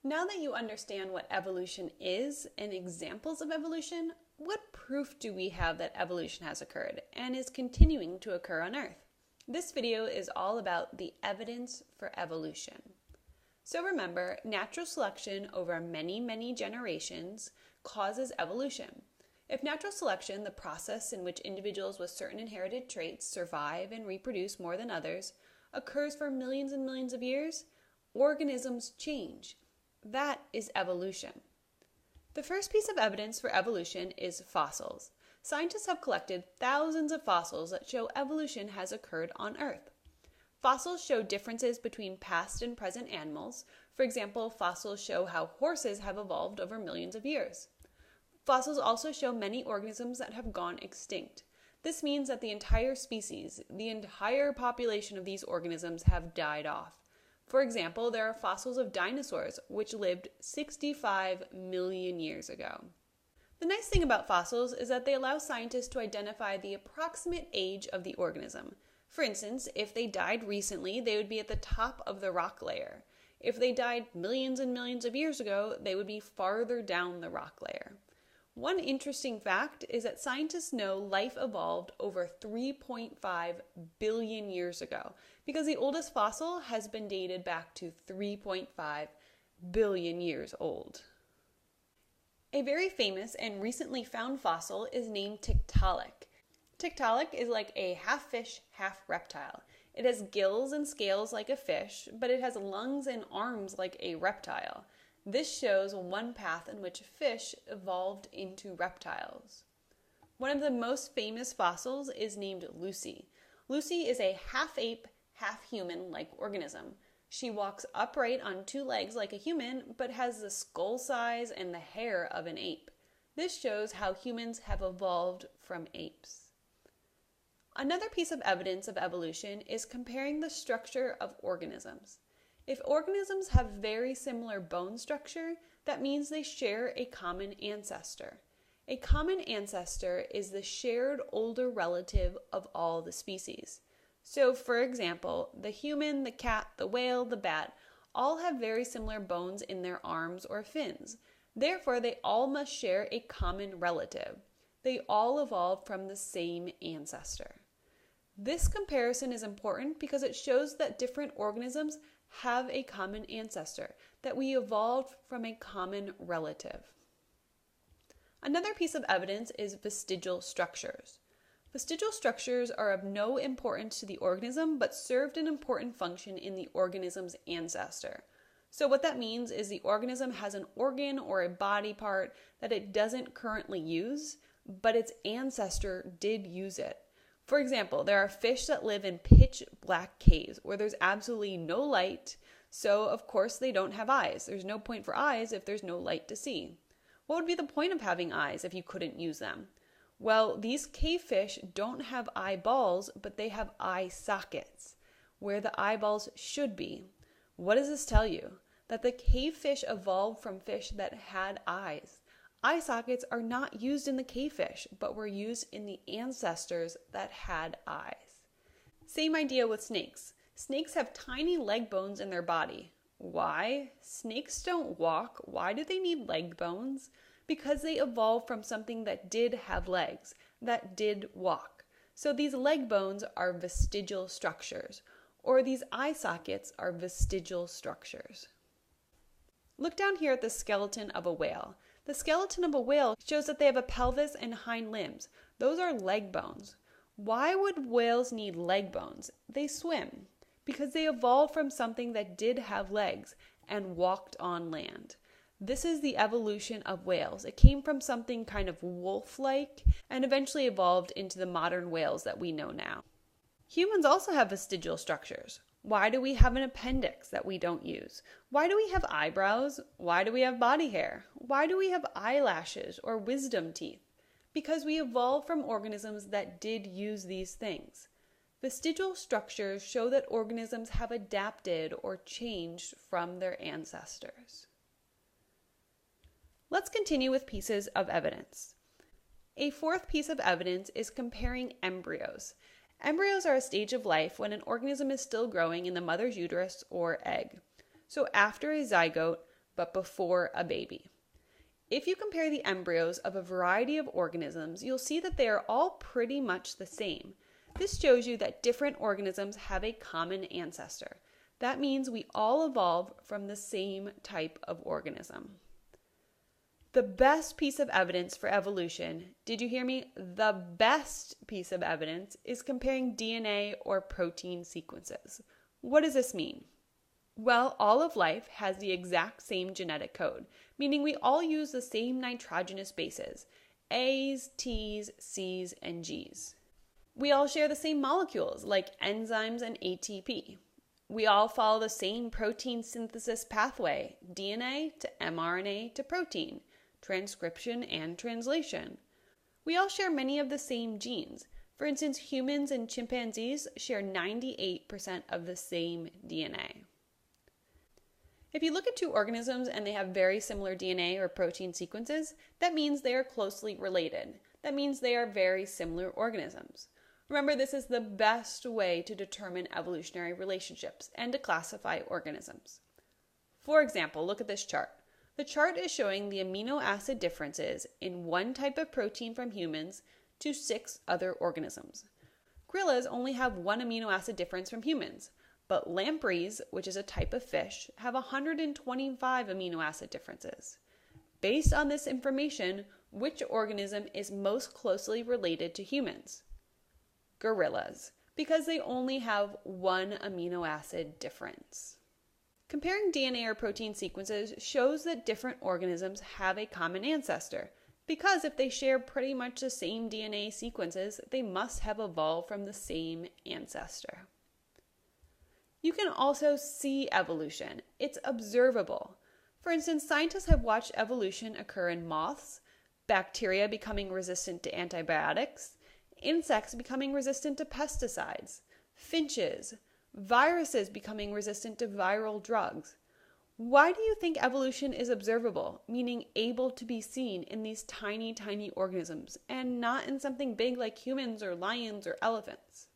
Now that you understand what evolution is and examples of evolution, what proof do we have that evolution has occurred and is continuing to occur on Earth? This video is all about the evidence for evolution. So remember, natural selection over many generations causes evolution. If natural selection, the process in which individuals with certain inherited traits survive and reproduce more than others, occurs for millions and millions of years, organisms change. That is evolution. The first piece of evidence for evolution is fossils. Scientists have collected thousands of fossils that show evolution has occurred on Earth. Fossils show differences between past and present animals. For example, fossils show how horses have evolved over millions of years. Fossils also show many organisms that have gone extinct. This means that the entire species, the entire population of these organisms have died off. For example, there are fossils of dinosaurs, which lived 65 million years ago. The nice thing about fossils is that they allow scientists to identify the approximate age of the organism. For instance, if they died recently, they would be at the top of the rock layer. If they died millions and millions of years ago, they would be farther down the rock layer. One interesting fact is that scientists know life evolved over 3.5 billion years ago because the oldest fossil has been dated back to 3.5 billion years old. A very famous and recently found fossil is named Tiktaalik. Tiktaalik is like a half fish, half reptile. It has gills and scales like a fish, but it has lungs and arms like a reptile. This shows one path in which fish evolved into reptiles. One of the most famous fossils is named Lucy. Lucy is a half-ape, half-human-like organism. She walks upright on two legs like a human, but has the skull size and the hair of an ape. This shows how humans have evolved from apes. Another piece of evidence of evolution is comparing the structure of organisms. If organisms have very similar bone structure, that means they share a common ancestor. A common ancestor is the shared older relative of all the species. So, for example, the human, the cat, the whale, the bat, all have very similar bones in their arms or fins. Therefore, they all must share a common relative. They all evolved from the same ancestor. This comparison is important because it shows that different organisms have a common ancestor, that we evolved from a common relative. Another piece of evidence is vestigial structures. Vestigial structures are of no importance to the organism, but served an important function in the organism's ancestor. So what that means is the organism has an organ or a body part that it doesn't currently use, but its ancestor did use it. For example, there are fish that live in pitch black caves where there's absolutely no light, so of course they don't have eyes. There's no point for eyes if there's no light to see. What would be the point of having eyes if you couldn't use them? Well, these cave fish don't have eyeballs, but they have eye sockets, where the eyeballs should be. What does this tell you? That the cave fish evolved from fish that had eyes. Eye sockets are not used in the cave fish, but were used in the ancestors that had eyes. Same idea with snakes. Snakes have tiny leg bones in their body. Why? Snakes don't walk. Why do they need leg bones? Because they evolved from something that did have legs, that did walk. So these leg bones are vestigial structures, or these eye sockets are vestigial structures. Look down here at the skeleton of a whale. The skeleton of a whale shows that they have a pelvis and hind limbs. Those are leg bones. Why would whales need leg bones? They swim because they evolved from something that did have legs and walked on land. This is the evolution of whales. It came from something kind of wolf-like and eventually evolved into the modern whales that we know now. Humans also have vestigial structures. Why do we have an appendix that we don't use? Why do we have eyebrows? Why do we have body hair? Why do we have eyelashes or wisdom teeth? Because we evolved from organisms that did use these things. Vestigial structures show that organisms have adapted or changed from their ancestors. Let's continue with pieces of evidence. A fourth piece of evidence is comparing embryos. Embryos are a stage of life when an organism is still growing in the mother's uterus or egg. So after a zygote, but before a baby. If you compare the embryos of a variety of organisms, you'll see that they are all pretty much the same. This shows you that different organisms have a common ancestor. That means we all evolve from the same type of organism. The best piece of evidence for evolution, did you hear me? The best piece of evidence is comparing DNA or protein sequences. What does this mean? Well, all of life has the exact same genetic code, meaning we all use the same nitrogenous bases, A's, T's, C's, and G's. We all share the same molecules like enzymes and ATP. We all follow the same protein synthesis pathway, DNA to mRNA to protein, transcription and translation. We all share many of the same genes. For instance, humans and chimpanzees share 98% of the same DNA. If you look at two organisms and they have very similar DNA or protein sequences, that means they are closely related. That means they are very similar organisms. Remember, this is the best way to determine evolutionary relationships and to classify organisms. For example, look at this chart. The chart is showing the amino acid differences in one type of protein from humans to 6 other organisms. Gorillas only have one amino acid difference from humans, but lampreys, which is a type of fish, have 125 amino acid differences. Based on this information, which organism is most closely related to humans? Gorillas, because they only have one amino acid difference. Comparing DNA or protein sequences shows that different organisms have a common ancestor, because if they share pretty much the same DNA sequences, they must have evolved from the same ancestor. You can also see evolution. It's observable. For instance, scientists have watched evolution occur in moths, bacteria becoming resistant to antibiotics, insects becoming resistant to pesticides, finches, viruses becoming resistant to viral drugs. Why do you think evolution is observable, meaning able to be seen in these tiny, tiny organisms and not in something big like humans or lions or elephants?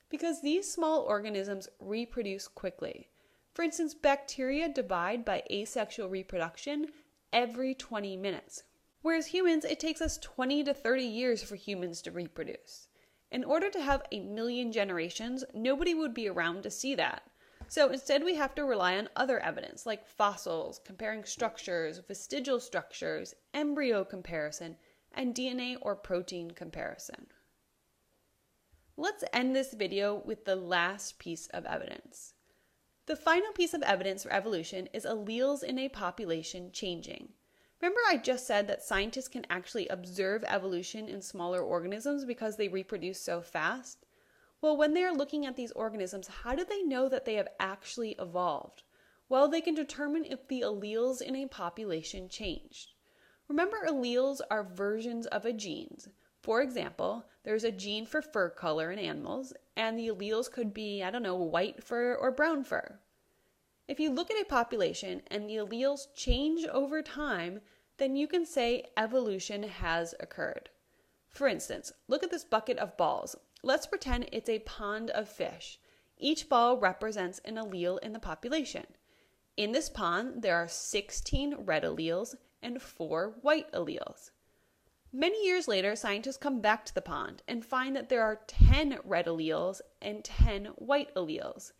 Because these small organisms reproduce quickly. For instance, bacteria divide by asexual reproduction every 20 minutes. Whereas humans, it takes us 20 to 30 years for humans to reproduce. In order to have 1 million generations, nobody would be around to see that. So instead we have to rely on other evidence like fossils, comparing structures, vestigial structures, embryo comparison, and DNA or protein comparison. Let's end this video with the last piece of evidence. The final piece of evidence for evolution is alleles in a population changing. Remember I just said that scientists can actually observe evolution in smaller organisms because they reproduce so fast? Well, when they are looking at these organisms, how do they know that they have actually evolved? Well, they can determine if the alleles in a population changed. Remember, alleles are versions of a gene. For example, there's a gene for fur color in animals, and the alleles could be, white fur or brown fur. If you look at a population and the alleles change over time, then you can say evolution has occurred. For instance, look at this bucket of balls. Let's pretend it's a pond of fish. Each ball represents an allele in the population. In this pond, there are 16 red alleles and 4 white alleles. Many years later, scientists come back to the pond and find that there are 10 red alleles and 10 white alleles.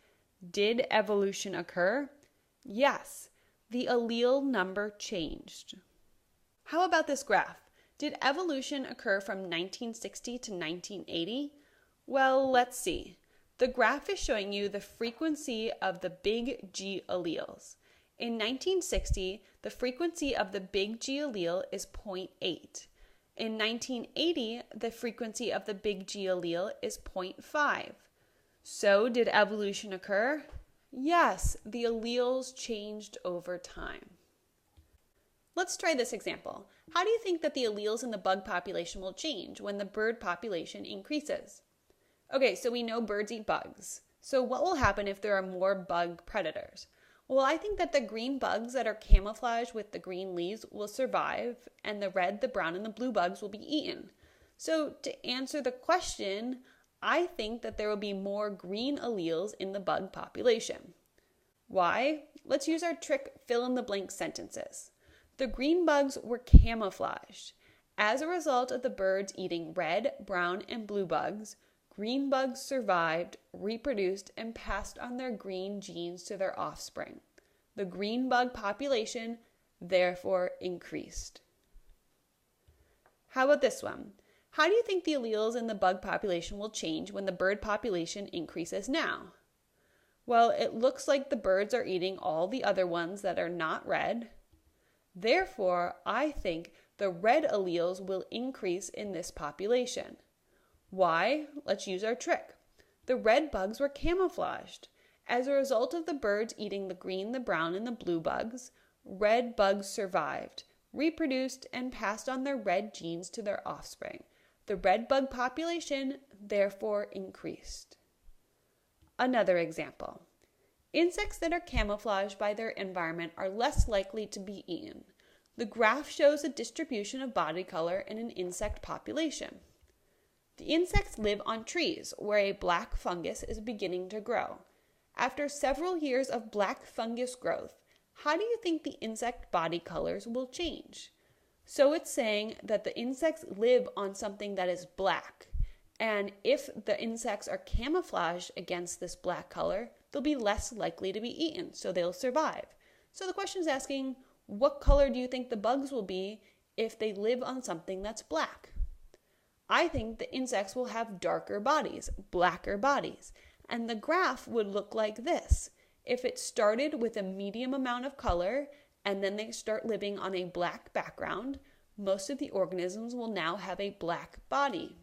Did evolution occur? Yes, the allele number changed. How about this graph? Did evolution occur from 1960 to 1980? Well, let's see. The graph is showing you the frequency of the big G alleles. In 1960, the frequency of the big G allele is 0.8. In 1980, the frequency of the big G allele is 0.5. So, did evolution occur? Yes, the alleles changed over time. Let's try this example. How do you think that the alleles in the bug population will change when the bird population increases? Okay, so we know birds eat bugs. So what will happen if there are more bug predators? Well, I think that the green bugs that are camouflaged with the green leaves will survive, and the red, the brown, and the blue bugs will be eaten. So to answer the question, I think that there will be more green alleles in the bug population. Why? Let's use our trick fill in the blank sentences. The green bugs were camouflaged. As a result of the birds eating red, brown, and blue bugs, green bugs survived, reproduced, and passed on their green genes to their offspring. The green bug population therefore increased. How about this one? How do you think the alleles in the bug population will change when the bird population increases now? Well, it looks like the birds are eating all the other ones that are not red. Therefore, I think the red alleles will increase in this population. Why? Let's use our trick. The red bugs were camouflaged. As a result of the birds eating the green, the brown, and the blue bugs, red bugs survived, reproduced, and passed on their red genes to their offspring. The red bug population therefore increased. Another example. Insects that are camouflaged by their environment are less likely to be eaten. The graph shows a distribution of body color in an insect population. The insects live on trees where a black fungus is beginning to grow. After several years of black fungus growth, how do you think the insect body colors will change? So it's saying that the insects live on something that is black. And if the insects are camouflaged against this black color, they'll be less likely to be eaten, so they'll survive. So the question is asking, what color do you think the bugs will be if they live on something that's black? I think the insects will have darker bodies, blacker bodies, and the graph would look like this. If it started with a medium amount of color and then they start living on a black background, most of the organisms will now have a black body.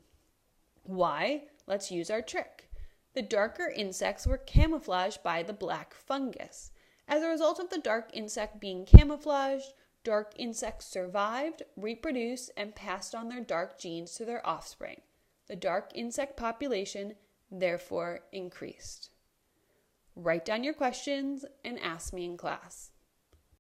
Why? Let's use our trick. The darker insects were camouflaged by the black fungus. As a result of the dark insect being camouflaged, dark insects survived, reproduced, and passed on their dark genes to their offspring. The dark insect population therefore increased. Write down your questions and ask me in class.